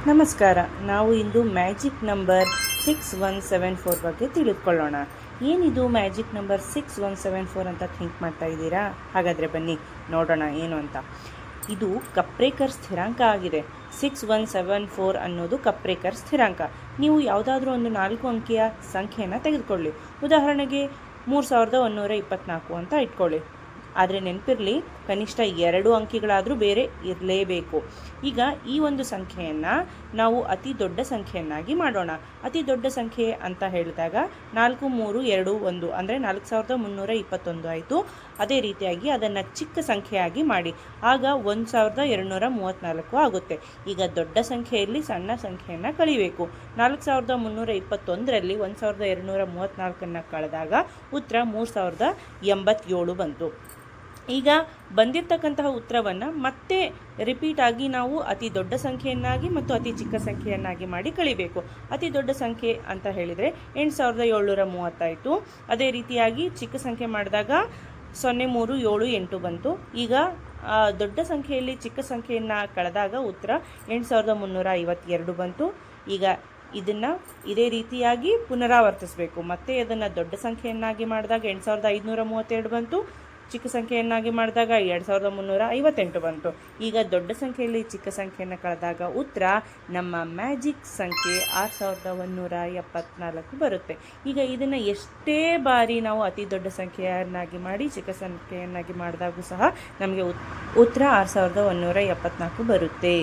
ನಮಸ್ಕಾರ. ನಾವು ಇಂದು magic number 6174 ಬಗ್ಗೆ ತಿಳಿದುಕೊಳ್ಳೋಣ. ಏನಿದು ಮ್ಯಾಜಿಕ್ ನಂಬರ್ 6174 ಅಂತ ಥಿಂಕ್ ಮಾಡ್ತಾ ಇದ್ದೀರಾ? ಹಾಗಾದರೆ ಬನ್ನಿ ನೋಡೋಣ ಏನು ಅಂತ. ಇದು ಕಪ್ರೇಕರ್ ಸ್ಥಿರಾಂಕ ಆಗಿದೆ. 6174 ಅನ್ನೋದು ಕಪ್ರೇಕರ್ ಸ್ಥಿರಾಂಕ. ನೀವು ಯಾವುದಾದ್ರೂ ಒಂದು 4 ಅಂಕಿಯ ಸಂಖ್ಯೆಯನ್ನು ತೆಗೆದುಕೊಳ್ಳಿ. ಉದಾಹರಣೆಗೆ 3124 ಅಂತ ಇಟ್ಕೊಳ್ಳಿ. ಆದರೆ ನೆನಪಿರಲಿ, ಕನಿಷ್ಠ 2 ಅಂಕಿಗಳಾದರೂ ಬೇರೆ ಇರಲೇಬೇಕು. ಈಗ ಈ ಒಂದು ಸಂಖ್ಯೆಯನ್ನು ನಾವು ಅತಿ ದೊಡ್ಡ ಸಂಖ್ಯೆಯನ್ನಾಗಿ ಮಾಡೋಣ. ಅತಿ ದೊಡ್ಡ ಸಂಖ್ಯೆ ಅಂತ ಹೇಳಿದಾಗ 4321 ಅಂದರೆ 4321 ಆಯಿತು. ಅದೇ ರೀತಿಯಾಗಿ ಅದನ್ನು ಚಿಕ್ಕ ಸಂಖ್ಯೆಯಾಗಿ ಮಾಡಿ, ಆಗ 1234 ಆಗುತ್ತೆ. ಈಗ ದೊಡ್ಡ ಸಂಖ್ಯೆಯಲ್ಲಿ ಸಣ್ಣ ಸಂಖ್ಯೆಯನ್ನು ಕಳಿಬೇಕು. 4321ರಲ್ಲಿ 1234 ಕಳೆದಾಗ ಉತ್ತರ 3087 ಬಂತು. ಈಗ ಬಂದಿರತಕ್ಕಂತಹ ಉತ್ತರವನ್ನು ಮತ್ತೆ ರಿಪೀಟ್ ಆಗಿ ನಾವು ಅತಿ ದೊಡ್ಡ ಸಂಖ್ಯೆಯನ್ನಾಗಿ ಮತ್ತು ಅತಿ ಚಿಕ್ಕ ಸಂಖ್ಯೆಯನ್ನಾಗಿ ಮಾಡಿ ಕಳಿಬೇಕು. ಅತಿ ದೊಡ್ಡ ಸಂಖ್ಯೆ ಅಂತ ಹೇಳಿದರೆ 8730 ಆಯಿತು. ಅದೇ ರೀತಿಯಾಗಿ ಚಿಕ್ಕ ಸಂಖ್ಯೆ ಮಾಡಿದಾಗ 0378 ಬಂತು. ಈಗ ದೊಡ್ಡ ಸಂಖ್ಯೆಯಲ್ಲಿ ಚಿಕ್ಕ ಸಂಖ್ಯೆಯನ್ನು ಕಳೆದಾಗ ಉತ್ತರ 8352 ಬಂತು. ಈಗ ಇದನ್ನು ಇದೇ ರೀತಿಯಾಗಿ ಪುನರಾವರ್ತಿಸಬೇಕು. ಮತ್ತೆ ಅದನ್ನು ದೊಡ್ಡ ಸಂಖ್ಯೆಯನ್ನಾಗಿ ಮಾಡಿದಾಗ 8532 ಬಂತು. ಚಿಕ್ಕ ಸಂಖ್ಯೆಯನ್ನಾಗಿ ಮಾಡಿದಾಗ 2358 ಬಂತು. ಈಗ ದೊಡ್ಡ ಸಂಖ್ಯೆಯಲ್ಲಿ ಚಿಕ್ಕ ಸಂಖ್ಯೆಯನ್ನು ಕಳೆದಾಗ ಉತ್ತರ ನಮ್ಮ ಮ್ಯಾಜಿಕ್ ಸಂಖ್ಯೆ 6174 ಬರುತ್ತೆ. ಈಗ ಇದನ್ನು ಎಷ್ಟೇ ಬಾರಿ ನಾವು ಅತಿ ದೊಡ್ಡ ಸಂಖ್ಯೆಯನ್ನಾಗಿ ಮಾಡಿ ಚಿಕ್ಕ ಸಂಖ್ಯೆಯನ್ನಾಗಿ ಮಾಡಿದಾಗೂ ಸಹ ನಮಗೆ ಉತ್ತರ 6174 ಬರುತ್ತೆ.